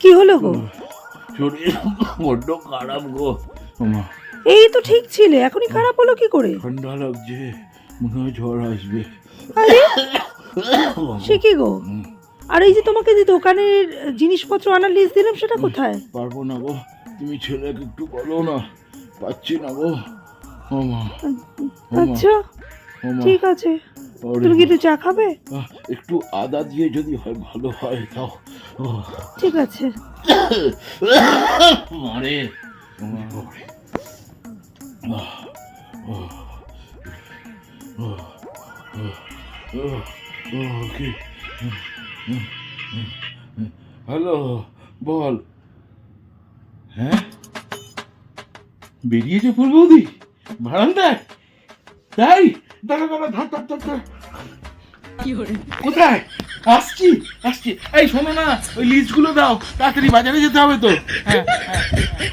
কি হলো গো? শরীর বড্ড খারাপ গো। এই তো ঠিক ছিলে, এখনই খারাপ হলো কি করে? ঠান্ডা লাগছে, মনে হয় ঝড় আসবে। আরে সে কি গো? আর এই যে তোমাকে যে দোকানের জিনিসপত্র আনার লিস্ট দিলাম সেটা কোথায়? পারবো না গো, তুমি ছেলেকে একটু বলো না, পাচ্ছি না গো। ও মা, আচ্ছা ঠিক আছে, তুমি কি একটু চা খাবে? একটু আদা দিয়ে যদি হয় ভালো হয় তাও। ঠিক আছে। মারে হ্যালো, বল। হ্যাঁ, বেরিয়েছে ফুল বৌদি বারান্দায়? তাই দাঁড়া দাঁড়া, ধর ধর ধর ধর। কোথায়? আসছি আসছি। এই শোনো না, ওই লিস্টগুলো দাও, তাড়াতাড়ি বাজারে যেতে হবে তো। হ্যাঁ হ্যাঁ।